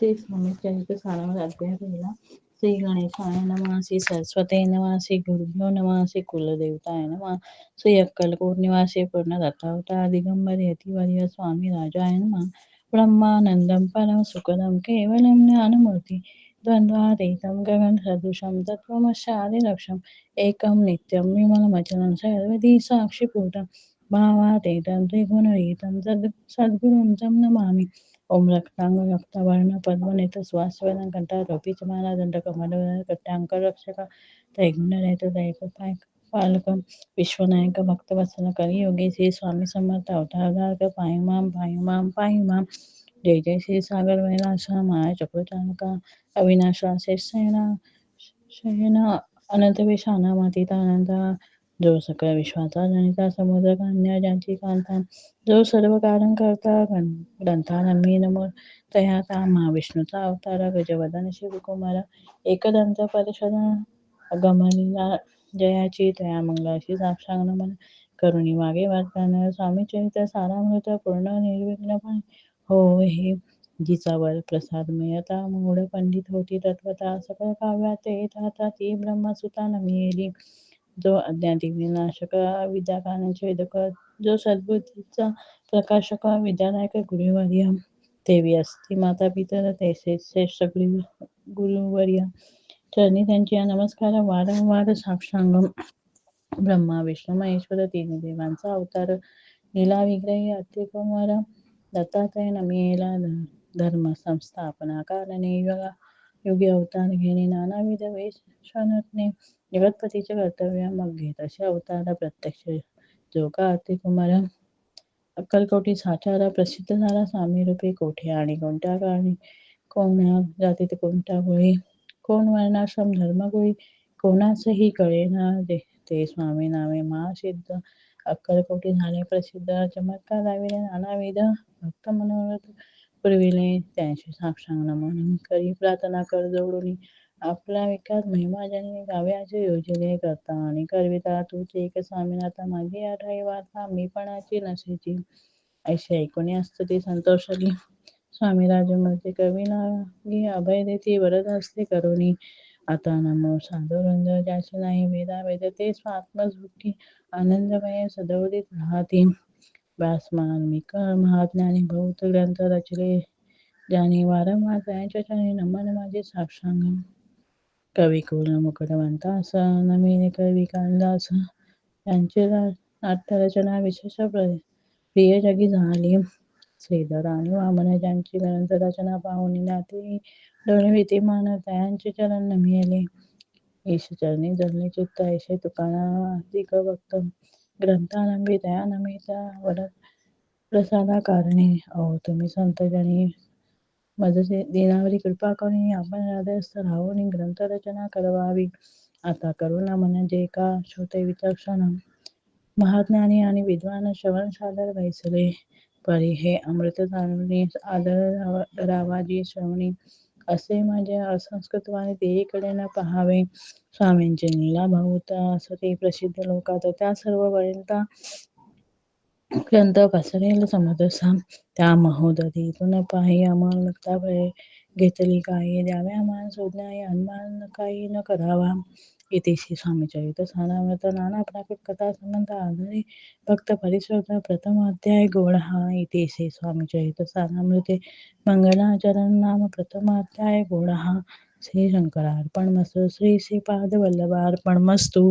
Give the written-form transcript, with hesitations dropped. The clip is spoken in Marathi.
श्री स्वामी चरित्र सारांश अध्याय पहिला. श्री गणेशाय नमः. श्री सरस्वती नमः. श्री गुरुभ्यो नमः. श्री कुलदेवताय नमः. श्री अक्कलकोट निवासी पूर्ण दत्तावतार दिगंबर यतिवर्य स्वामी राजाय नमः. ब्रह्मानंदं परम सुखदं केवलं ज्ञानमूर्ति द्वंद्वातीतं गगन सदृशं तत्त्वमस्यादिलक्ष्यम् एकं नित्यं विमलमचलं सर्वधी साक्षिभूतं भावातीतं त्रिगुणरहितं सद्गुरुं तं नमामि. ओम रक्तांग रक्तवर्ण पद्मनेत्र सुवासवदन कंठारोपी चमाला दंडकमंडल कट्टांकर रक्षक त्रैगुण्यनेत्र दैवपाय पालक विश्वनायक भक्तवत्सल कलियोगी श्री स्वामी समर्थ अवतारधारक पायुमाम जय जय श्री सागर वैलासा माया चक्रचालका अविनाशा शेषसेना शयना अनंत विषाणामातीता अनंता जो सकळ विश्वाचा जनिता समुद्र कान्या ज्यांची कांता जो सर्व कारण करता ग्रंथानमी नमो तया ता महाविष्णूचा अवतार गजवदन शिवकुमार एकदंत परिषदा गमनीला जयाची तया मंगलाची साक्षांग नमन करुणी मागे वाचताना स्वामी चरित्र सारामृत पूर्ण निर्विघ्नपणे हो हे जिचावर प्रसाद मिळता मूढ पंडित होती तत्वता सकळ काव्यात येता ती ब्रह्मसुता नमिली जो अज्ञाती विनाशक विद्या कारणांचे वेदक जो सद्बुद्धीचा प्रकाशक विद्यानायक गुरुवर्य देवी असती माता पितर तैसे श्रेष्ठ गुरुवर्य चरणी त्यांची नमस्कार वारंवार साक्षांग ब्रह्मा विष्णू महेश्वर तीन देवांचा अवतार लीला विग्रही अत्युकुमार दत्तात्रय नमिला धर्म संस्थापना कारणे योगी अवतार घेणे नानाविध वेश नटणे जगतपतीचे कर्तव्य मग घेत असे अवतार प्रत्यक्ष जो का अत्युकुमार अक्कलकोटी साचारा प्रसिद्ध झाला स्वामी रूपी कोठे आणि कोणत्या कारणी कोणा जातीत कोणत्या गोळी कोण वर्णाश्रम धर्मगोळी कोणासही कळेना ते स्वामी नामे महासिद्ध अक्कलकोटी झाले प्रसिद्ध चमत्कार दाविले नानाविध भक्त मनोरथ पुरविले त्यांची साक्षांग नमन करी प्रार्थना कर जोडून आपला विकास महिमा ज्यांनी गाव्याचे योजने करता आणि करविता तूच एक स्वामीनाथा माझी आठाई वार्ता मीपणाची नसेची ऐशी ऐकून स्तुती संतोषली स्वामी राजमूर्ती कवीना अभय देती वरद हस्ते करुणी आता नमो साधुरंद ज्याचे नाही वेदा वेद ते स्वात्मझुकी आनंदमय सदवदित राहती व्यासमान मिकर महाज्ञानी बहुत ग्रंथ रचले ज्याने वारंवार त्यांच्या चरणी नमन माझे साक्षांग कवी कुल मुकुटवंतास नमिने कवी कालिदास यांची नाट्यरचना विशेष प्रिय जगी झाली श्रीधर आणि वामन ज्यांची ग्रंथ रचना पाहून ज्ञाती डोळविती मान त्यांचे चरण नमिले ईश चरणी जळले चित्त ऐसे तुकाराधिक भक्त ग्रंथानंबी दया नमिता वरद प्रसादा कारणे अहो तुम्ही संत जनी मज दिनावरी कृपा करून आपण हृदयस्थ राहून ग्रंथ रचना करवावी आता करुणा म्हणजे का श्रोते विचक्षण महाज्ञानी आणि विद्वान श्रवण सादर वैसले परी हे अमृत जाणून आदर रावाजी श्रवणी असे माझे असंस्कृतवाने देईकडे न पहावे स्वामींचे लीला भाऊत असते प्रसिद्ध लोकात त्या सर्व वळता ग्रंथ पसरेल समदसा त्या महोदधीतून पाही अमल मुक्ता घेतली काही द्याव्या मान शोधण्याही अनुमान काही न करावा इथे श्री स्वामी चरित्र सारामृत नाना प्राकृत कथा संबंध आधारे भक्त परिश्रोत प्रथम अध्याय गोड हा इथे श्री स्वामी चरित्र सारामृते मंगलाचरण नाम प्रथम अध्याय गोड हा श्री शंकरार्पणमस्तु श्री श्रीपाद वल्लभार्पणमस्तु